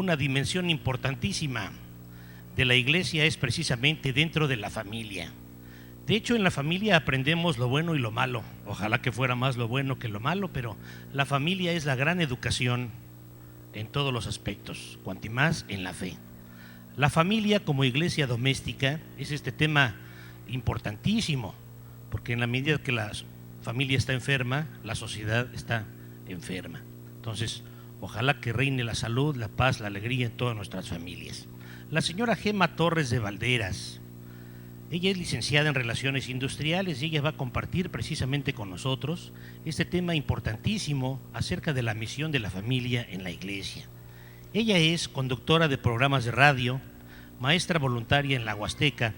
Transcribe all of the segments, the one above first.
una dimensión importantísima de la iglesia es precisamente dentro de la familia. De hecho, en la familia aprendemos lo bueno y lo malo. Ojalá que fuera más lo bueno que lo malo, pero la familia es la gran educación en todos los aspectos, cuanto más en la fe. La familia como iglesia doméstica es este tema importantísimo, porque en la medida que la familia está enferma, la sociedad está enferma. Entonces, ojalá que reine la salud, la paz, la alegría en todas nuestras familias. La señora Gema Torres de Valderas, ella es licenciada en Relaciones Industriales y ella va a compartir precisamente con nosotros este tema importantísimo acerca de la misión de la familia en la iglesia. Ella es conductora de programas de radio, maestra voluntaria en la Huasteca,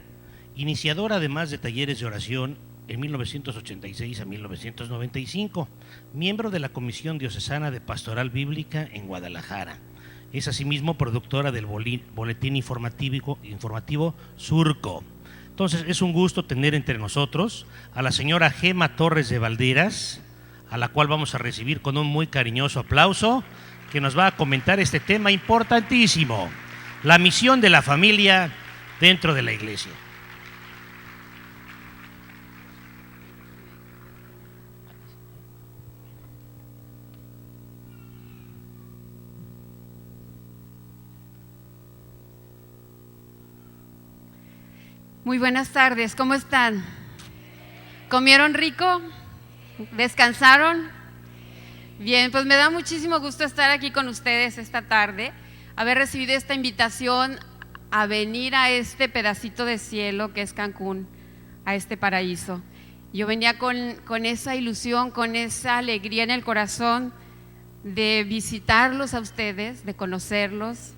iniciadora además de talleres de oración en 1986 a 1995, miembro de la Comisión Diocesana de Pastoral Bíblica en Guadalajara. Es asimismo productora del boletín informativo Surco. Entonces es un gusto tener entre nosotros a la señora Gema Torres de Valderas, a la cual vamos a recibir con un muy cariñoso aplauso, que nos va a comentar este tema importantísimo, la misión de la familia dentro de la iglesia. Muy buenas tardes, ¿cómo están? ¿Comieron rico? ¿Descansaron? Bien, pues me da muchísimo gusto estar aquí con ustedes esta tarde, haber recibido esta invitación a venir a este pedacito de cielo que es Cancún, a este paraíso. Yo venía con esa ilusión, con esa alegría en el corazón de visitarlos a ustedes, de conocerlos,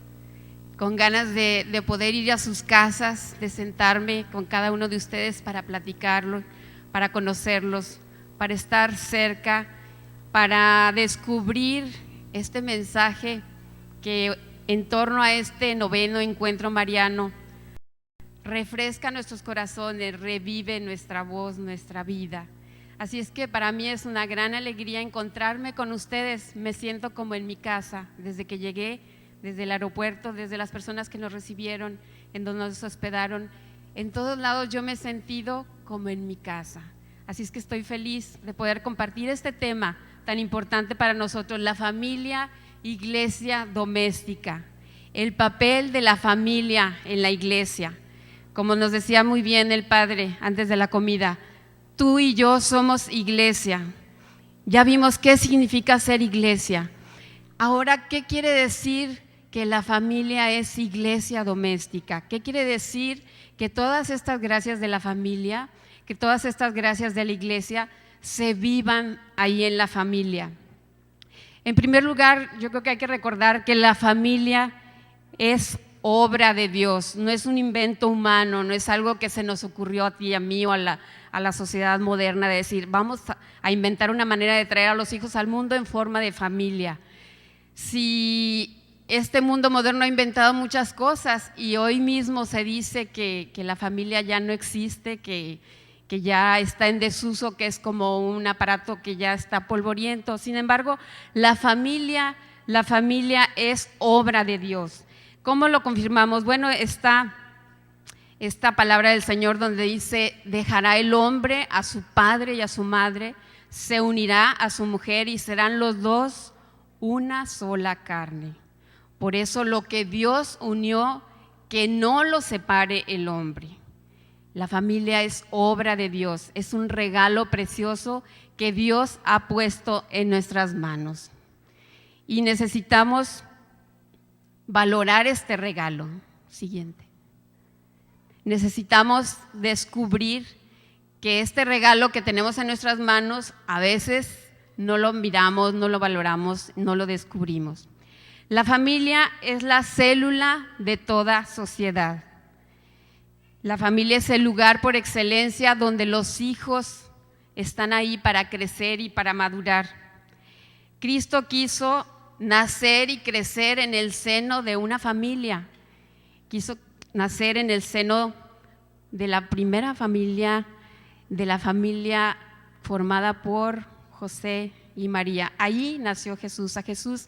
con ganas de poder ir a sus casas, de sentarme con cada uno de ustedes para platicarlo, para conocerlos, para estar cerca, para descubrir este mensaje que en torno a este 9º encuentro mariano refresca nuestros corazones, revive nuestra voz, nuestra vida. Así es que para mí es una gran alegría encontrarme con ustedes. Me siento como en mi casa desde que llegué, desde el aeropuerto, desde las personas que nos recibieron, en donde nos hospedaron. En todos lados yo me he sentido como en mi casa. Así es que estoy feliz de poder compartir este tema tan importante para nosotros, la familia, iglesia doméstica, el papel de la familia en la iglesia. Como nos decía muy bien el padre antes de la comida, tú y yo somos iglesia. Ya vimos qué significa ser iglesia. Ahora, ¿qué quiere decir que la familia es iglesia doméstica? ¿Qué quiere decir que todas estas gracias de la familia, que todas estas gracias de la iglesia se vivan ahí en la familia? En primer lugar, yo creo que hay que recordar que la familia es obra de Dios, no es un invento humano, no es algo que se nos ocurrió a ti y a mí o a la sociedad moderna de decir vamos a inventar una manera de traer a los hijos al mundo en forma de familia. Si este mundo moderno ha inventado muchas cosas y hoy mismo se dice que la familia ya no existe, que ya está en desuso, que es como un aparato que ya está polvoriento. Sin embargo, la familia es obra de Dios. ¿Cómo lo confirmamos? Bueno, esta palabra del Señor donde dice: dejará el hombre a su padre y a su madre, se unirá a su mujer y serán los dos una sola carne. Por eso lo que Dios unió, que no lo separe el hombre. La familia es obra de Dios, es un regalo precioso que Dios ha puesto en nuestras manos. Y necesitamos valorar este regalo. Siguiente. Necesitamos descubrir que este regalo que tenemos en nuestras manos a veces no lo miramos, no lo valoramos, no lo descubrimos. La familia es la célula de toda sociedad. La familia es el lugar por excelencia donde los hijos están ahí para crecer y para madurar. Cristo quiso nacer y crecer en el seno de una familia. Quiso nacer en el seno de la primera familia, de la familia formada por José y María. Ahí nació Jesús. A Jesús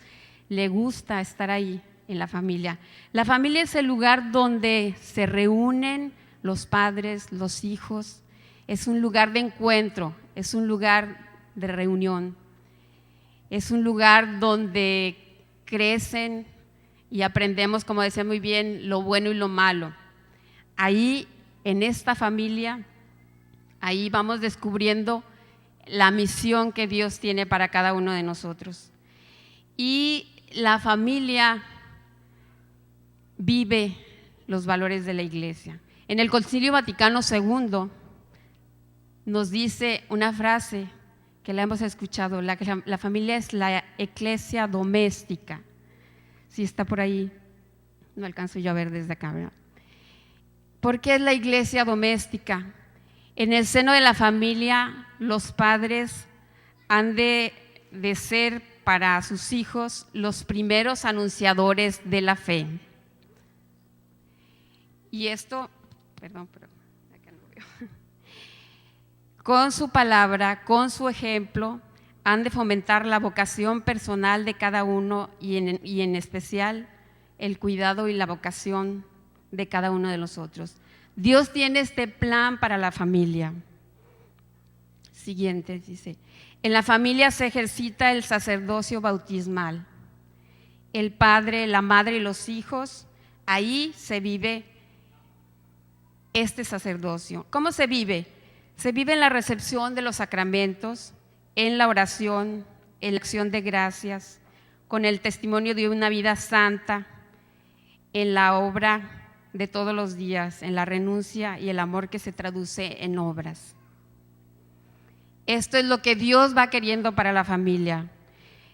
le gusta estar ahí, en la familia. La familia es el lugar donde se reúnen los padres, los hijos. Es un lugar de encuentro, es un lugar de reunión. Es un lugar donde crecen y aprendemos, como decía muy bien, lo bueno y lo malo. Ahí, en esta familia, ahí vamos descubriendo la misión que Dios tiene para cada uno de nosotros. Y la familia vive los valores de la iglesia. En el Concilio Vaticano II nos dice una frase que la hemos escuchado: la familia es la eclesia doméstica. Si está por ahí, no alcanzo yo a ver desde acá, ¿verdad? ¿Por qué es la iglesia doméstica? En el seno de la familia, los padres han de ser para sus hijos los primeros anunciadores de la fe. Y esto, perdón, pero acá no veo. Con su palabra, con su ejemplo, han de fomentar la vocación personal de cada uno y en especial el cuidado y la vocación de cada uno de nosotros. Dios tiene este plan para la familia. Siguiente, dice: en la familia se ejercita el sacerdocio bautismal. El padre, la madre y los hijos, ahí se vive este sacerdocio. ¿Cómo se vive? Se vive en la recepción de los sacramentos, en la oración, en la acción de gracias, con el testimonio de una vida santa, en la obra de todos los días, en la renuncia y el amor que se traduce en obras. Esto es lo que Dios va queriendo para la familia.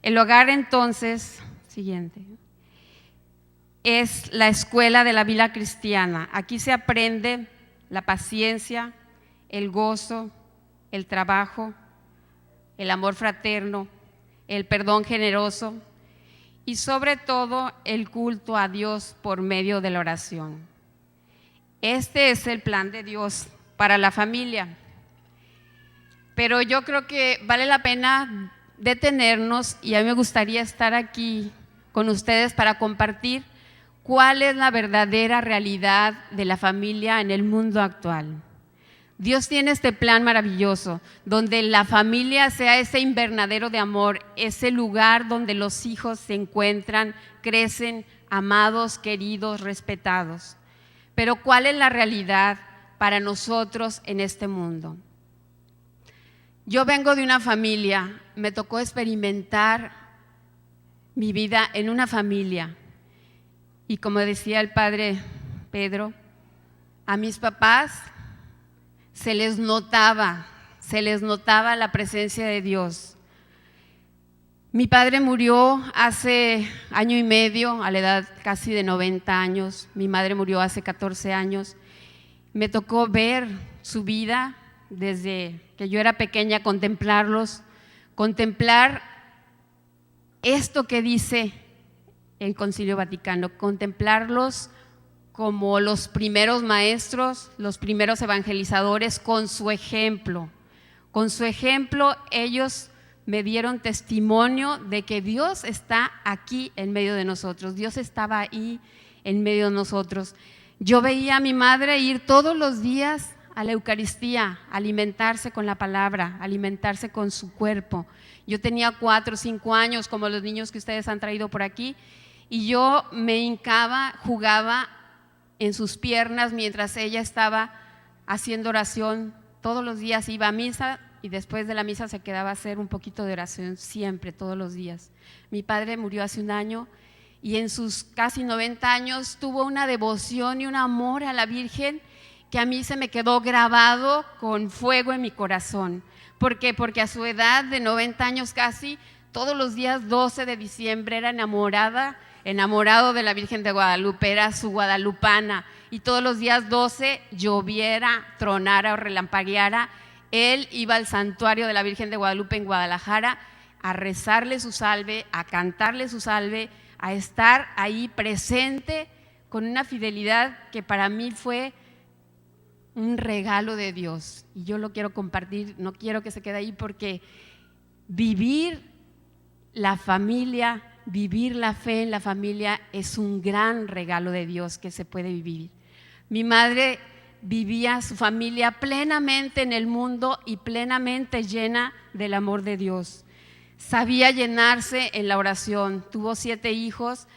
El hogar, entonces, siguiente, es la escuela de la vida cristiana. Aquí se aprende la paciencia, el gozo, el trabajo, el amor fraterno, el perdón generoso y sobre todo el culto a Dios por medio de la oración. Este es el plan de Dios para la familia. Pero yo creo que vale la pena detenernos y a mí me gustaría estar aquí con ustedes para compartir cuál es la verdadera realidad de la familia en el mundo actual. Dios tiene este plan maravilloso, donde la familia sea ese invernadero de amor, ese lugar donde los hijos se encuentran, crecen, amados, queridos, respetados. Pero ¿cuál es la realidad para nosotros en este mundo? Yo vengo de una familia, me tocó experimentar mi vida en una familia. Y como decía el padre Pedro, a mis papás se les notaba la presencia de Dios. Mi padre murió hace año y medio, a la edad casi de 90 años. Mi madre murió hace 14 años. Me tocó ver su vida desde que yo era pequeña, contemplarlos, contemplar esto que dice el Concilio Vaticano, contemplarlos como los primeros maestros, los primeros evangelizadores, con su ejemplo. Con su ejemplo ellos me dieron testimonio de que Dios está aquí en medio de nosotros. Dios estaba ahí en medio de nosotros. Yo veía a mi madre ir todos los días a la Eucaristía, alimentarse con la palabra, alimentarse con su cuerpo. Yo tenía 4 o 5 años, como los niños que ustedes han traído por aquí, y yo me hincaba, jugaba en sus piernas mientras ella estaba haciendo oración. Todos los días iba a misa y después de la misa se quedaba a hacer un poquito de oración siempre, todos los días. Mi padre murió hace un año y en sus casi 90 años tuvo una devoción y un amor a la Virgen que a mí se me quedó grabado con fuego en mi corazón. ¿Por qué? Porque a su edad de 90 años casi, todos los días 12 de diciembre era enamorado de la Virgen de Guadalupe, era su guadalupana, y todos los días 12, lloviera, tronara o relampagueara, él iba al santuario de la Virgen de Guadalupe en Guadalajara a rezarle su salve, a cantarle su salve, a estar ahí presente con una fidelidad que para mí fue un regalo de Dios. Y yo lo quiero compartir, no quiero que se quede ahí, porque vivir la familia vivir la fe en la familia es un gran regalo de Dios que se puede vivir. Mi madre vivía su familia plenamente en el mundo y plenamente llena del amor de Dios. Sabía llenarse en la oración, tuvo 7 hijos,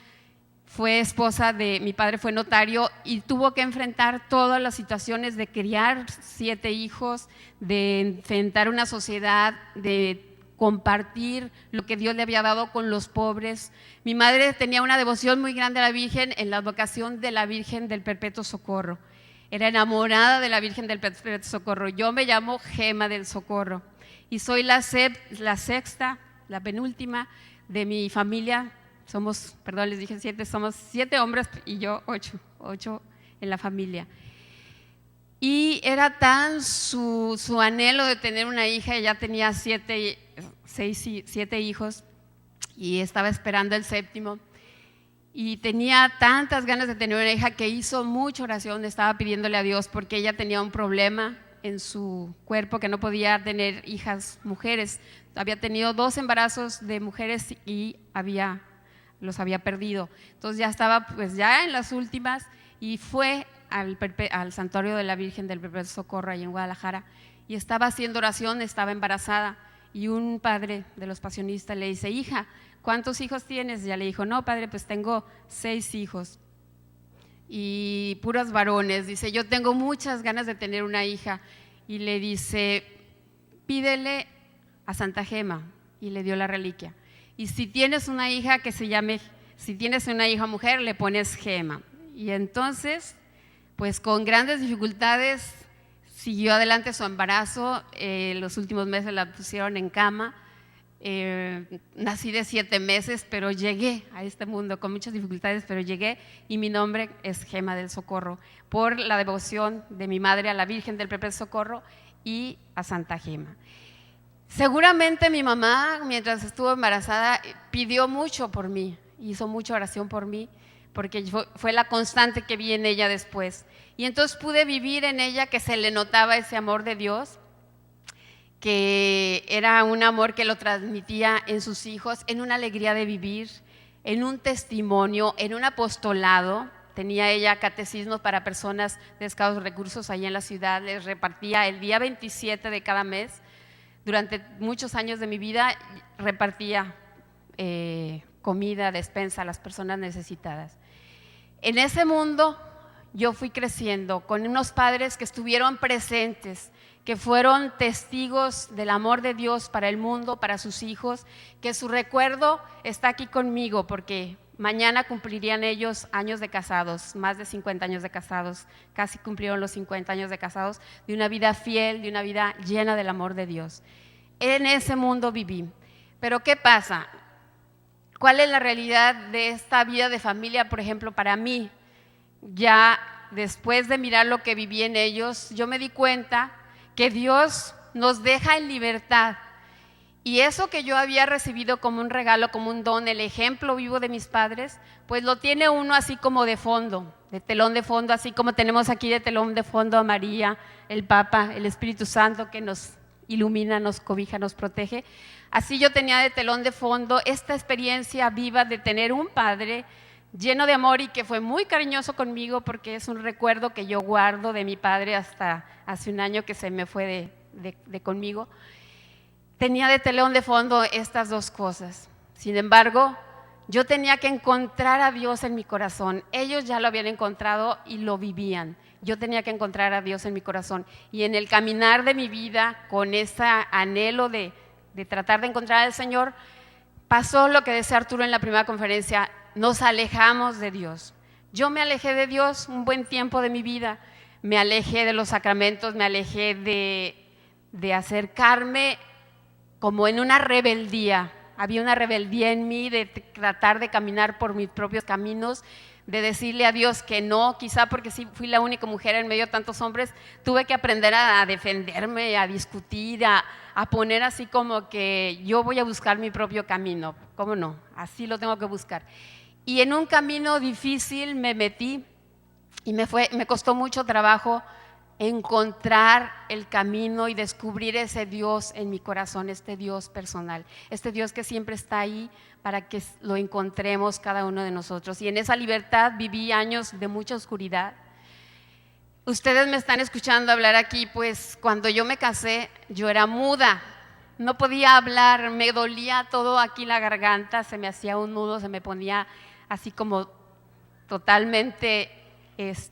fue esposa de, mi padre fue notario y tuvo que enfrentar todas las situaciones de criar 7 hijos, de enfrentar una sociedad, de compartir lo que Dios le había dado con los pobres. Mi madre tenía una devoción muy grande a la Virgen en la advocación de la Virgen del Perpetuo Socorro. Era enamorada de la Virgen del Perpetuo Socorro. Yo me llamo Gema del Socorro y soy la sexta, la penúltima de mi familia. Somos, perdón, les dije 7, somos 7 hombres y yo 8 en la familia. Y era tan su anhelo de tener una hija, ella tenía 7 hijos y estaba esperando el 7º. Y tenía tantas ganas de tener una hija que hizo mucha oración, estaba pidiéndole a Dios porque ella tenía un problema en su cuerpo que no podía tener hijas mujeres. Había tenido 2 embarazos de mujeres y los había perdido. Entonces ya estaba pues ya en las últimas y fue al santuario de la Virgen del Perpetuo Socorro ahí en Guadalajara y estaba haciendo oración, estaba embarazada y un padre de los pasionistas le dice: hija, ¿cuántos hijos tienes? Y ella le dijo: no, padre, pues tengo 6 hijos y puros varones. Dice: yo tengo muchas ganas de tener una hija. Y le dice: pídele a Santa Gema, y le dio la reliquia. Y si tienes una hija que se llame, si tienes una hija mujer, le pones Gema. Y entonces, pues con grandes dificultades, siguió adelante su embarazo. Los últimos meses la pusieron en cama. Nací de 7 meses, pero llegué a este mundo con muchas dificultades, pero llegué y mi nombre es Gema del Socorro, por la devoción de mi madre a la Virgen del Perpetuo Socorro y a Santa Gema. Seguramente mi mamá, mientras estuvo embarazada, pidió mucho por mí, hizo mucha oración por mí, porque fue la constante que vi en ella después. Y entonces pude vivir en ella, que se le notaba ese amor de Dios, que era un amor que lo transmitía en sus hijos, en una alegría de vivir, en un testimonio, en un apostolado. Tenía ella catecismos para personas de escasos recursos allá en la ciudad, les repartía el día 27 de cada mes. Durante muchos años de mi vida repartía comida, despensa a las personas necesitadas. En ese mundo yo fui creciendo con unos padres que estuvieron presentes, que fueron testigos del amor de Dios para el mundo, para sus hijos, que su recuerdo está aquí conmigo porque mañana cumplirían ellos años de casados, más de 50 años de casados, casi cumplieron los 50 años de casados, de una vida fiel, de una vida llena del amor de Dios. En ese mundo viví. Pero ¿qué pasa? ¿Cuál es la realidad de esta vida de familia? Por ejemplo, para mí, ya después de mirar lo que viví en ellos, yo me di cuenta que Dios nos deja en libertad. Y eso que yo había recibido como un regalo, como un don, el ejemplo vivo de mis padres, pues lo tiene uno así como de fondo, de telón de fondo, así como tenemos aquí de telón de fondo a María, el Papa, el Espíritu Santo que nos ilumina, nos cobija, nos protege. Así yo tenía de telón de fondo esta experiencia viva de tener un padre lleno de amor y que fue muy cariñoso conmigo, porque es un recuerdo que yo guardo de mi padre hasta hace un año que se me fue de conmigo. Tenía de telón de fondo estas 2 cosas. Sin embargo, yo tenía que encontrar a Dios en mi corazón. Ellos ya lo habían encontrado y lo vivían. Yo tenía que encontrar a Dios en mi corazón. Y en el caminar de mi vida, con ese anhelo de tratar de encontrar al Señor, pasó lo que decía Arturo en la primera conferencia: nos alejamos de Dios. Yo me alejé de Dios un buen tiempo de mi vida. Me alejé de los sacramentos, me alejé de acercarme como en una rebeldía. Había una rebeldía en mí de tratar de caminar por mis propios caminos, de decirle a Dios que no, quizá porque sí fui la única mujer en medio de tantos hombres, tuve que aprender a defenderme, a discutir, a poner así como que yo voy a buscar mi propio camino. ¿Cómo no? Así lo tengo que buscar. Y en un camino difícil me metí y me costó mucho trabajo encontrar el camino y descubrir ese Dios en mi corazón, este Dios personal, este Dios que siempre está ahí para que lo encontremos cada uno de nosotros. Y en esa libertad viví años de mucha oscuridad. Ustedes me están escuchando hablar aquí, pues cuando yo me casé yo era muda, no podía hablar, me dolía todo aquí la garganta, se me hacía un nudo, se me ponía así como totalmente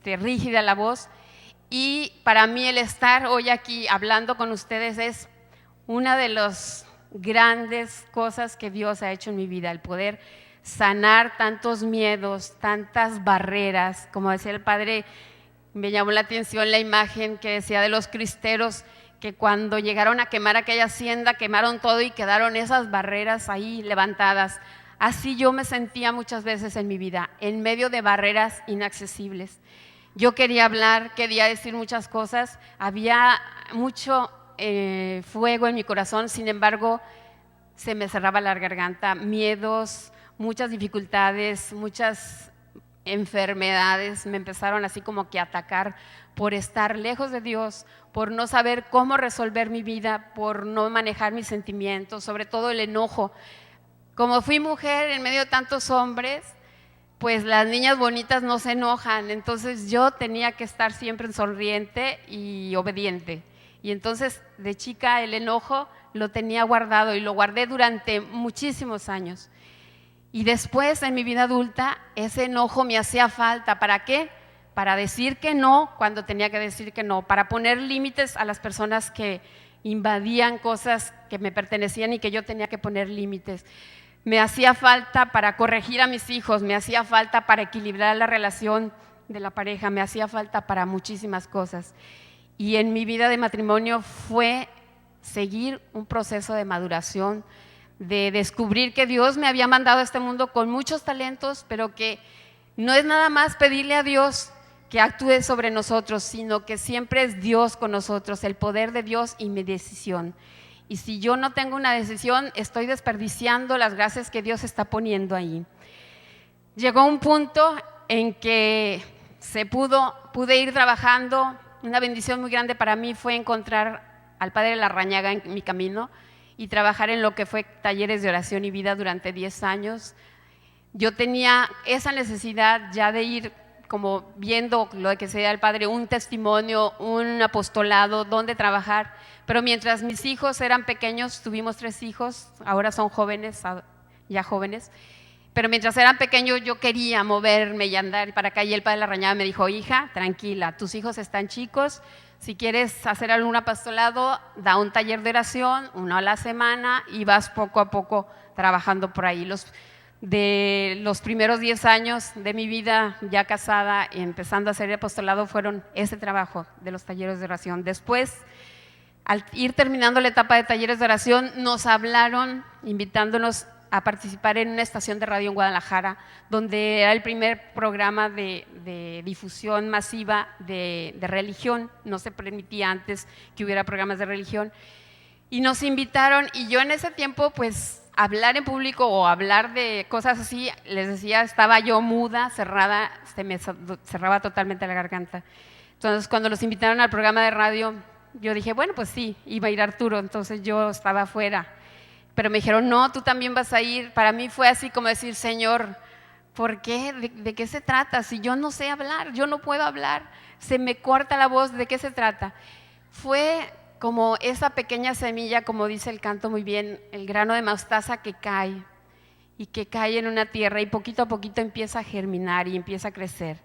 rígida la voz. Y para mí el estar hoy aquí hablando con ustedes es una de las grandes cosas que Dios ha hecho en mi vida, el poder sanar tantos miedos, tantas barreras. Como decía el padre, me llamó la atención la imagen que decía de los cristeros, que cuando llegaron a quemar aquella hacienda, quemaron todo y quedaron esas barreras ahí levantadas. Así yo me sentía muchas veces en mi vida, en medio de barreras inaccesibles. Yo quería hablar, quería decir muchas cosas, había mucho fuego en mi corazón, sin embargo, se me cerraba la garganta, miedos, muchas dificultades, muchas enfermedades me empezaron así como que a atacar por estar lejos de Dios, por no saber cómo resolver mi vida, por no manejar mis sentimientos, sobre todo el enojo. Como fui mujer en medio de tantos hombres, pues las niñas bonitas no se enojan, entonces yo tenía que estar siempre sonriente y obediente. Y entonces de chica el enojo lo tenía guardado y lo guardé durante muchísimos años. Y después en mi vida adulta ese enojo me hacía falta. ¿Para qué? Para decir que no cuando tenía que decir que no, para poner límites a las personas que invadían cosas que me pertenecían y que yo tenía que poner límites. Me hacía falta para corregir a mis hijos, me hacía falta para equilibrar la relación de la pareja, me hacía falta para muchísimas cosas. Y en mi vida de matrimonio fue seguir un proceso de maduración, de descubrir que Dios me había mandado a este mundo con muchos talentos, pero que no es nada más pedirle a Dios que actúe sobre nosotros, sino que siempre es Dios con nosotros, el poder de Dios y mi decisión. Y si yo no tengo una decisión, estoy desperdiciando las gracias que Dios está poniendo ahí. Llegó un punto en que pude ir trabajando. Una bendición muy grande para mí fue encontrar al Padre Larrañaga en mi camino y trabajar en lo que fue talleres de oración y vida durante 10 años. Yo tenía esa necesidad ya de ir como viendo lo que sea el Padre, un testimonio, un apostolado, dónde trabajar. Pero mientras mis hijos eran pequeños, tuvimos 3 hijos, ahora son jóvenes, ya jóvenes, pero mientras eran pequeños yo quería moverme y andar para acá, y el Padre Larrañaga me dijo: hija, tranquila, tus hijos están chicos, si quieres hacer algún apostolado, da un taller de oración, 1 a la semana, y vas poco a poco trabajando por ahí. De los primeros 10 años de mi vida ya casada, empezando a hacer apostolado, fueron ese trabajo de los talleres de oración. Después, al ir terminando la etapa de talleres de oración, nos hablaron invitándonos a participar en una estación de radio en Guadalajara, donde era el primer programa de difusión masiva de religión. No se permitía antes que hubiera programas de religión. Y nos invitaron, y yo en ese tiempo, pues, hablar en público o hablar de cosas así, les decía, estaba yo muda, cerrada, se me cerraba totalmente la garganta. Entonces, cuando los invitaron al programa de radio, yo dije, bueno, pues sí, iba a ir Arturo, entonces yo estaba afuera. Pero me dijeron, no, tú también vas a ir. Para mí fue así como decir, Señor, ¿por qué? ¿De qué se trata? Si yo no sé hablar, yo no puedo hablar, se me corta la voz, ¿de qué se trata? Fue como esa pequeña semilla, como dice el canto muy bien, el grano de mostaza que cae y que cae en una tierra y poquito a poquito empieza a germinar y empieza a crecer.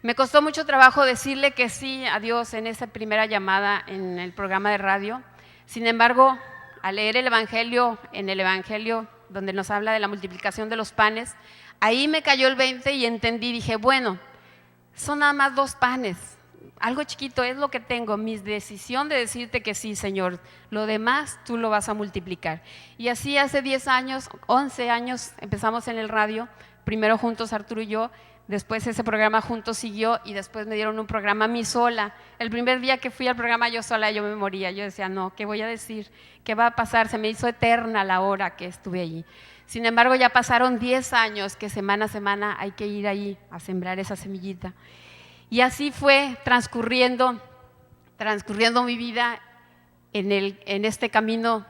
Me costó mucho trabajo decirle que sí a Dios en esa primera llamada en el programa de radio. Sin embargo, al leer el Evangelio, en el Evangelio donde nos habla de la multiplicación de los panes, ahí me cayó el 20 y entendí, dije, bueno, son nada más 2 panes. Algo chiquito es lo que tengo, mi decisión de decirte que sí, Señor, lo demás tú lo vas a multiplicar. Y así hace 10 años, 11 años empezamos en el radio, primero juntos Arturo y yo, después ese programa juntos siguió y después me dieron un programa a mí sola. El primer día que fui al programa yo sola, yo me moría, yo decía, no, ¿qué voy a decir? ¿Qué va a pasar? Se me hizo eterna la hora que estuve allí. Sin embargo, ya pasaron 10 años que semana a semana hay que ir ahí a sembrar esa semillita. Y así fue transcurriendo transcurriendo mi vida en este camino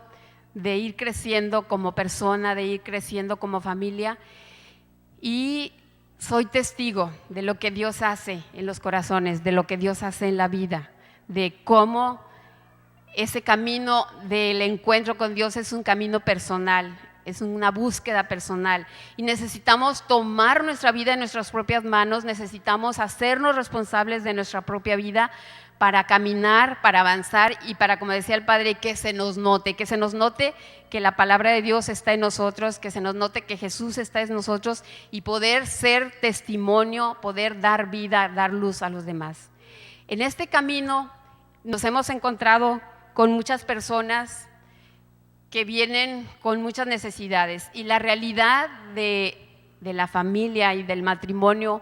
de ir creciendo como persona, de ir creciendo como familia, y soy testigo de lo que Dios hace en los corazones, de lo que Dios hace en la vida, de cómo ese camino del encuentro con Dios es un camino personal, es una búsqueda personal, y necesitamos tomar nuestra vida en nuestras propias manos, necesitamos hacernos responsables de nuestra propia vida para caminar, para avanzar y para, como decía el Padre, que se nos note que la palabra de Dios está en nosotros, que se nos note que Jesús está en nosotros y poder ser testimonio, poder dar vida, dar luz a los demás. En este camino nos hemos encontrado con muchas personas que vienen con muchas necesidades, y la realidad de la familia y del matrimonio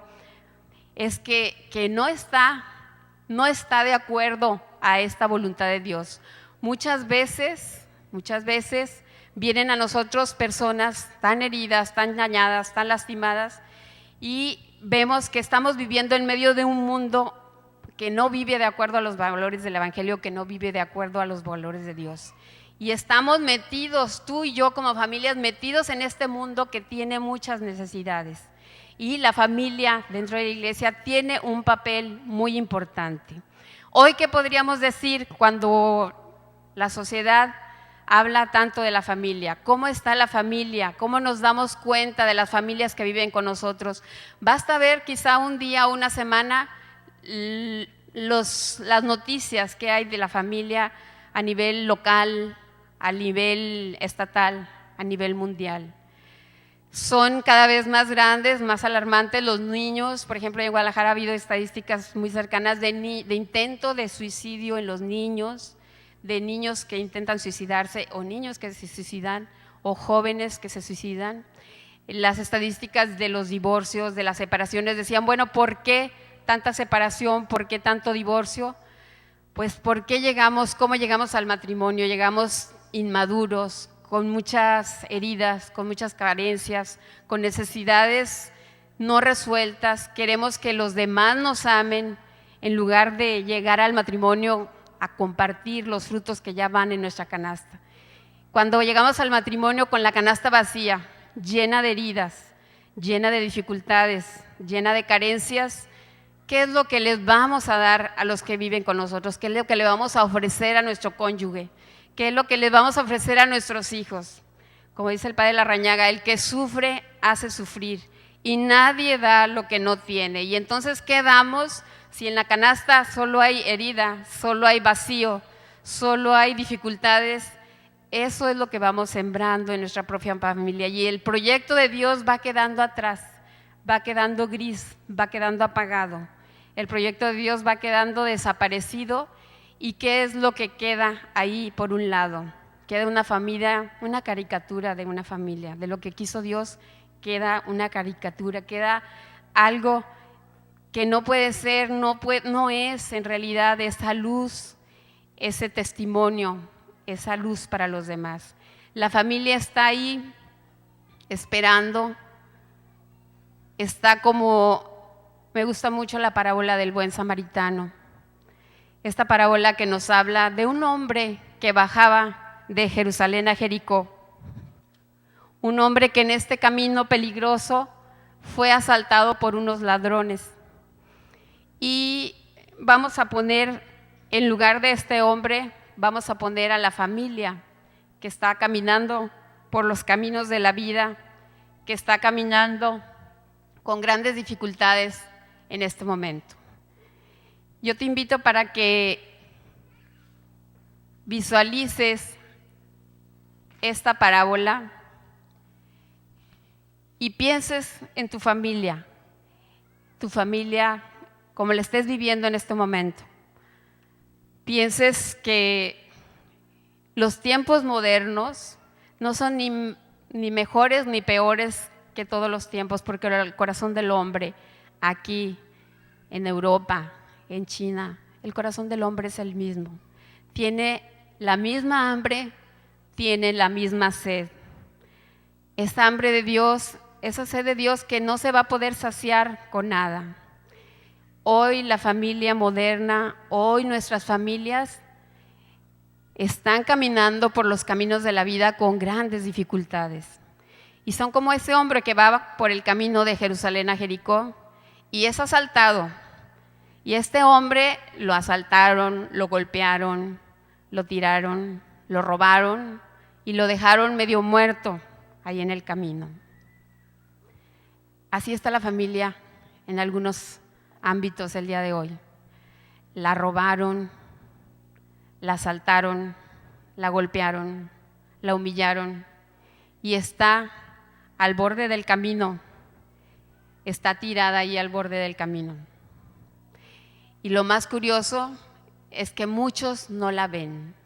es que no está de acuerdo a esta voluntad de Dios. Muchas veces vienen a nosotros personas tan heridas, tan dañadas, tan lastimadas, y vemos que estamos viviendo en medio de un mundo que no vive de acuerdo a los valores del Evangelio, que no vive de acuerdo a los valores de Dios. Y estamos metidos, tú y yo como familias, metidos en este mundo que tiene muchas necesidades. Y la familia dentro de la iglesia tiene un papel muy importante. Hoy, ¿qué podríamos decir cuando la sociedad habla tanto de la familia? ¿Cómo está la familia? ¿Cómo nos damos cuenta de las familias que viven con nosotros? Basta ver quizá un día o una semana las noticias que hay de la familia a nivel local, a nivel estatal, a nivel mundial. Son cada vez más grandes, más alarmantes los niños. Por ejemplo, en Guadalajara ha habido estadísticas muy cercanas de intento de suicidio en los niños, de niños que intentan suicidarse o niños que se suicidan o jóvenes que se suicidan. Las estadísticas de los divorcios, de las separaciones decían, bueno, ¿por qué tanta separación? ¿Por qué tanto divorcio? Pues ¿por qué cómo llegamos al matrimonio? Llegamos inmaduros, con muchas heridas, con muchas carencias, con necesidades no resueltas. Queremos que los demás nos amen en lugar de llegar al matrimonio a compartir los frutos que ya van en nuestra canasta. Cuando llegamos al matrimonio con la canasta vacía, llena de heridas, llena de dificultades, llena de carencias, ¿qué es lo que les vamos a dar a los que viven con nosotros? ¿Qué es lo que le vamos a ofrecer a nuestro cónyuge? ¿Qué es lo que les vamos a ofrecer a nuestros hijos? Como dice el Padre Larrañaga, el que sufre hace sufrir y nadie da lo que no tiene. Y entonces, ¿qué damos si en la canasta solo hay herida, solo hay vacío, solo hay dificultades? Eso es lo que vamos sembrando en nuestra propia familia, y el proyecto de Dios va quedando atrás, va quedando gris, va quedando apagado. El proyecto de Dios va quedando desaparecido. ¿Y qué es lo que queda ahí por un lado? Queda una familia, una caricatura de una familia, de lo que quiso Dios, queda una caricatura, queda algo que no puede ser, no es en realidad esa luz, ese testimonio, esa luz para los demás. La familia está ahí esperando, está como, me gusta mucho la parábola del buen samaritano. Esta parábola que nos habla de un hombre que bajaba de Jerusalén a Jericó, un hombre que en este camino peligroso fue asaltado por unos ladrones. Y vamos a poner, en lugar de este hombre, vamos a poner a la familia que está caminando por los caminos de la vida, que está caminando con grandes dificultades en este momento. Yo te invito para que visualices esta parábola y pienses en tu familia como la estés viviendo en este momento. Pienses que los tiempos modernos no son ni mejores ni peores que todos los tiempos, porque el corazón del hombre aquí en Europa, en China, el corazón del hombre es el mismo. Tiene la misma hambre, tiene la misma sed. Esa hambre de Dios, esa sed de Dios que no se va a poder saciar con nada. hoy la familia moderna, hoy nuestras familias están caminando por los caminos de la vida con grandes dificultades. Y son como ese hombre que va por el camino de Jerusalén a Jericó y es asaltado. Y este hombre lo asaltaron, lo golpearon, lo tiraron, lo robaron y lo dejaron medio muerto ahí en el camino. Así está la familia en algunos ámbitos el día de hoy. La robaron, la asaltaron, la golpearon, la humillaron y está al borde del camino, está tirada ahí al borde del camino. Y lo más curioso es que muchos no la ven.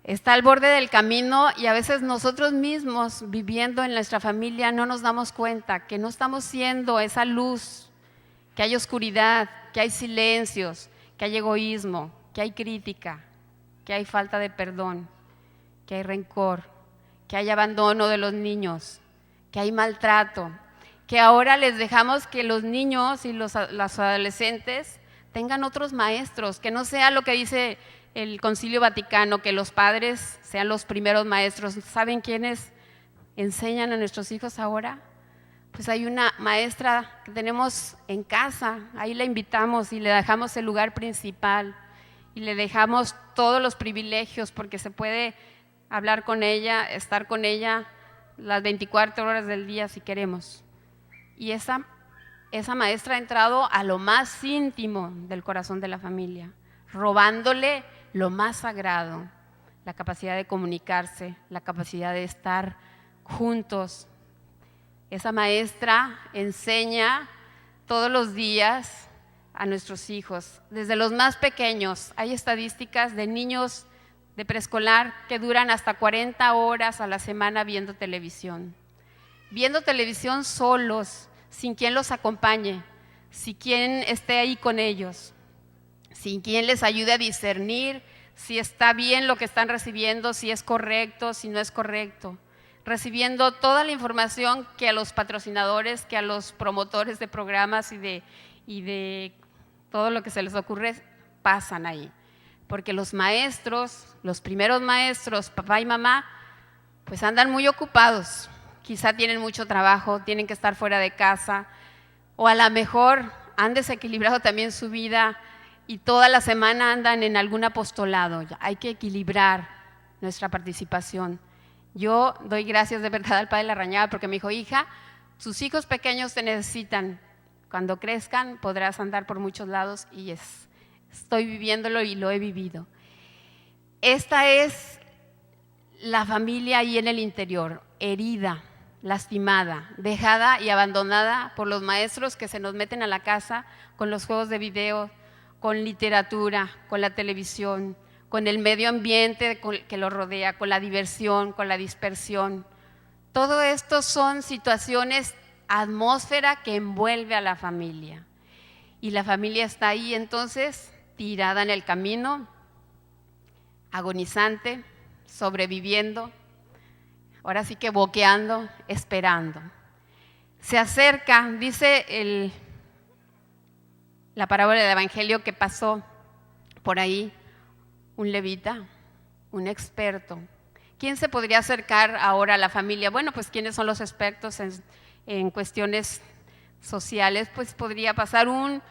Está al borde del camino y a veces nosotros mismos viviendo en nuestra familia no nos damos cuenta que no estamos siendo esa luz, que hay oscuridad, que hay silencios, que hay egoísmo, que hay crítica, que hay falta de perdón, que hay rencor, que hay abandono de los niños, que hay maltrato, que ahora les dejamos que los niños y los adolescentes tengan otros maestros, que no sea lo que dice el Concilio Vaticano, que los padres sean los primeros maestros. ¿Saben quiénes enseñan a nuestros hijos ahora? Pues hay una maestra que tenemos en casa, ahí la invitamos y le dejamos el lugar principal y le dejamos todos los privilegios porque se puede hablar con ella, estar con ella las 24 horas del día si queremos. Y esa maestra ha entrado a lo más íntimo del corazón de la familia, robándole lo más sagrado, la capacidad de comunicarse, la capacidad de estar juntos. Esa maestra enseña todos los días a nuestros hijos, desde los más pequeños. Hay estadísticas de niños de preescolar que duran hasta 40 horas a la semana viendo televisión solos, sin quien los acompañe, sin quien esté ahí con ellos, sin quien les ayude a discernir si está bien lo que están recibiendo, si es correcto, si no es correcto, recibiendo toda la información que a los patrocinadores, que a los promotores de programas y de todo lo que se les ocurre pasan ahí. Porque los maestros, los primeros maestros, papá y mamá, pues andan muy ocupados. Quizá tienen mucho trabajo, tienen que estar fuera de casa, o a lo mejor han desequilibrado también su vida y toda la semana andan en algún apostolado. Hay que equilibrar nuestra participación. Yo doy gracias de verdad al Padre Larrañaga porque me dijo, hija, sus hijos pequeños te necesitan. Cuando crezcan podrás andar por muchos lados y estoy viviéndolo y lo he vivido. Esta es la familia ahí en el interior, herida, lastimada, dejada y abandonada por los maestros que se nos meten a la casa con los juegos de video, con literatura, con la televisión, con el medio ambiente que lo rodea, con la diversión, con la dispersión. Todo esto son situaciones, atmósfera que envuelve a la familia. Y la familia está ahí entonces tirada en el camino, agonizante, sobreviviendo, ahora sí que boqueando, esperando. Se acerca, dice la parábola del Evangelio que pasó por ahí, un levita, un experto. ¿Quién se podría acercar ahora a la familia? Bueno, pues ¿quiénes son los expertos en cuestiones sociales? Pues podría pasar un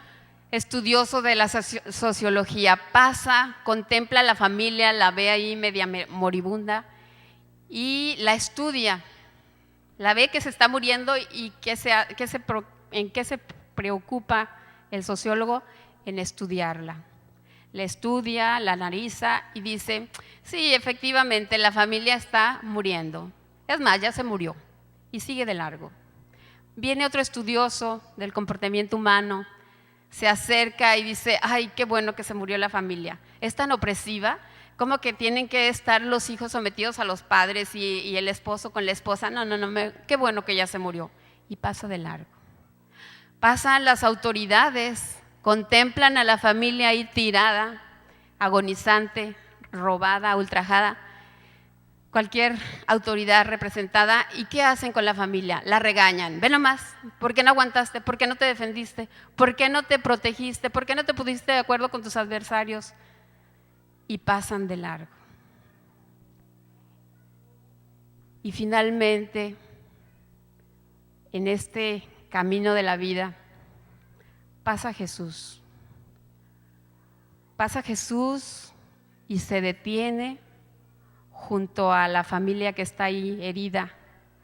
estudioso de la sociología, pasa, contempla a la familia, la ve ahí media moribunda y la estudia, la ve que se está muriendo y en qué se preocupa el sociólogo, en estudiarla. La estudia, la analiza y dice, sí, efectivamente, la familia está muriendo. Es más, ya se murió y sigue de largo. Viene otro estudioso del comportamiento humano, se acerca y dice, ay, qué bueno que se murió la familia. Es tan opresiva, como que tienen que estar los hijos sometidos a los padres y el esposo con la esposa. No, qué bueno que ya se murió. Y pasa de largo. Pasan las autoridades, contemplan a la familia ahí tirada, agonizante, robada, ultrajada, cualquier autoridad representada. ¿Y qué hacen con la familia? La regañan. Ve nomás, ¿por qué no aguantaste? ¿Por qué no te defendiste? ¿Por qué no te protegiste? ¿Por qué no te pusiste de acuerdo con tus adversarios? Y pasan de largo. Y finalmente, en este camino de la vida, pasa Jesús. Pasa Jesús y se detiene junto a la familia que está ahí herida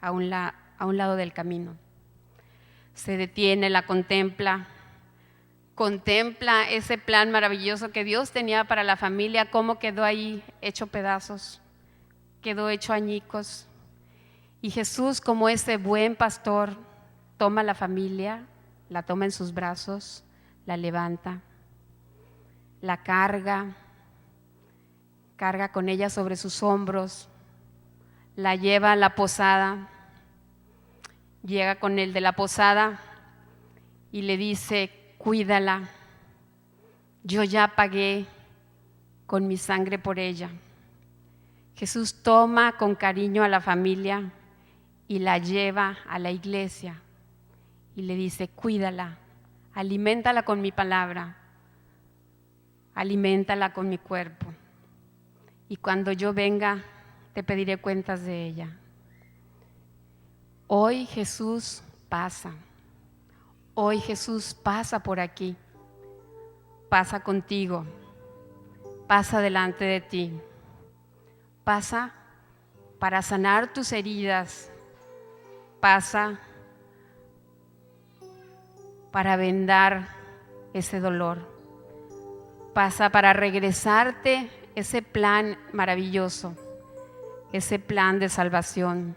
a un lado del camino. Se detiene, la contempla ese plan maravilloso que Dios tenía para la familia, cómo quedó ahí hecho pedazos, quedó hecho añicos. Y Jesús, como ese buen pastor, toma a la familia, la toma en sus brazos, la levanta, la carga con ella sobre sus hombros, la lleva a la posada, llega con el de la posada y le dice: cuídala, yo ya pagué con mi sangre por ella. Jesús toma con cariño a la familia y la lleva a la iglesia y le dice: cuídala, aliméntala con mi palabra, aliméntala con mi cuerpo. Y cuando yo venga, te pediré cuentas de ella. Hoy Jesús pasa. Hoy Jesús pasa por aquí. Pasa contigo. Pasa delante de ti. Pasa para sanar tus heridas. Pasa para vendar ese dolor. Pasa para regresarte ese plan maravilloso, ese plan de salvación,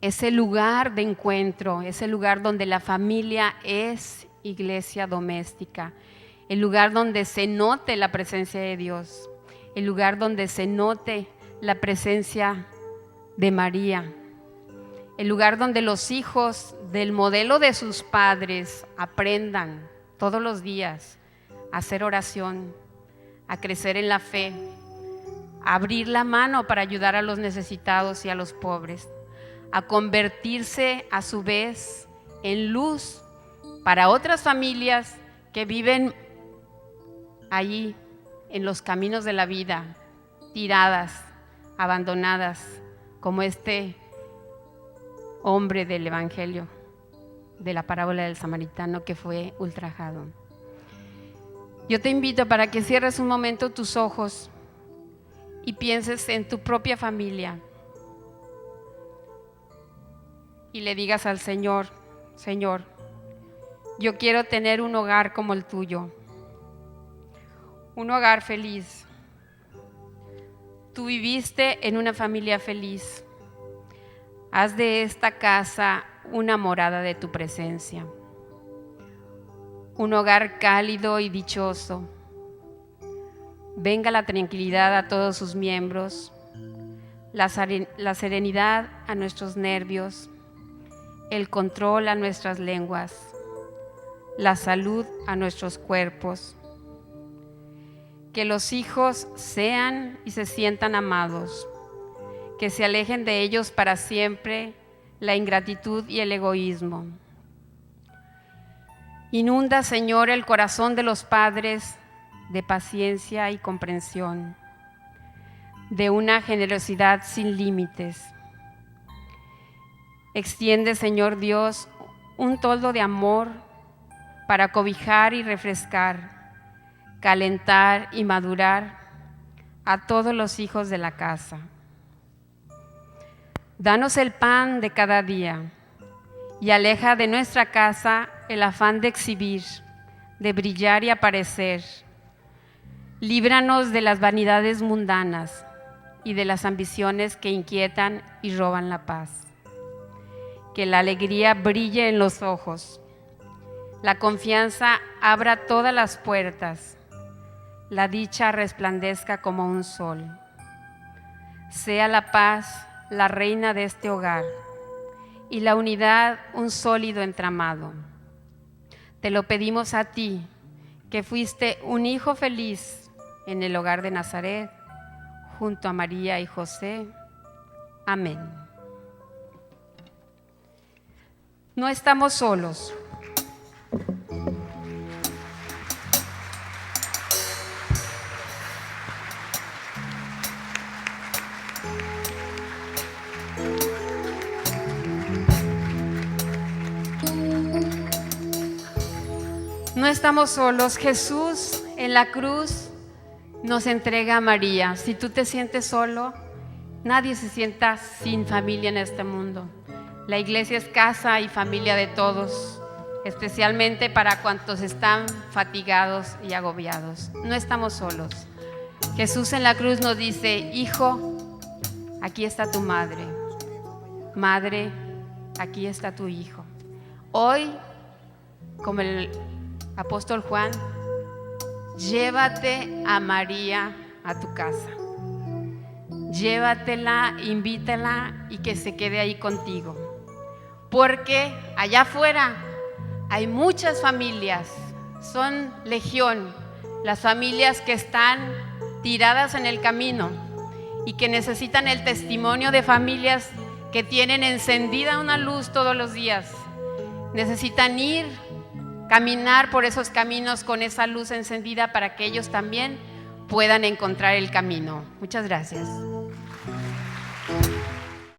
ese lugar de encuentro, ese lugar donde la familia es iglesia doméstica, el lugar donde se note la presencia de Dios, el lugar donde se note la presencia de María, el lugar donde los hijos del modelo de sus padres aprendan todos los días a hacer oración, a crecer en la fe, a abrir la mano para ayudar a los necesitados y a los pobres, a convertirse a su vez en luz para otras familias que viven allí en los caminos de la vida, tiradas, abandonadas, como este hombre del Evangelio, de la parábola del samaritano que fue ultrajado. Yo te invito para que cierres un momento tus ojos y pienses en tu propia familia y le digas al Señor: Señor, yo quiero tener un hogar como el tuyo, un hogar feliz. Tú viviste en una familia feliz. Haz de esta casa una morada de tu presencia, un hogar cálido y dichoso. Venga la tranquilidad a todos sus miembros, la serenidad a nuestros nervios, el control a nuestras lenguas, la salud a nuestros cuerpos. Que los hijos sean y se sientan amados, que se alejen de ellos para siempre la ingratitud y el egoísmo. Inunda, Señor, el corazón de los padres de paciencia y comprensión, de una generosidad sin límites. Extiende, Señor Dios, un toldo de amor para cobijar y refrescar, calentar y madurar a todos los hijos de la casa. Danos el pan de cada día y aleja de nuestra casa el afán de exhibir, de brillar y aparecer. Líbranos de las vanidades mundanas y de las ambiciones que inquietan y roban la paz. Que la alegría brille en los ojos, la confianza abra todas las puertas, la dicha resplandezca como un sol. Sea la paz la reina de este hogar y la unidad un sólido entramado. Te lo pedimos a ti, que fuiste un hijo feliz en el hogar de Nazaret, junto a María y José. Amén. No estamos solos. No estamos solos. Jesús en la cruz nos entrega a María. Si tú te sientes solo, nadie se sienta sin familia en este mundo. La iglesia es casa y familia de todos, especialmente para cuantos están fatigados y agobiados. No estamos solos. Jesús en la cruz nos dice: hijo, aquí está tu madre. Madre, aquí está tu hijo. Hoy, como el apóstol Juan, llévate a María a tu casa. Llévatela, invítala y que se quede ahí contigo. Porque allá afuera hay muchas familias, son legión, las familias que están tiradas en el camino y que necesitan el testimonio de familias que tienen encendida una luz todos los días. Necesitan ir, caminar por esos caminos con esa luz encendida para que ellos también puedan encontrar el camino. Muchas gracias.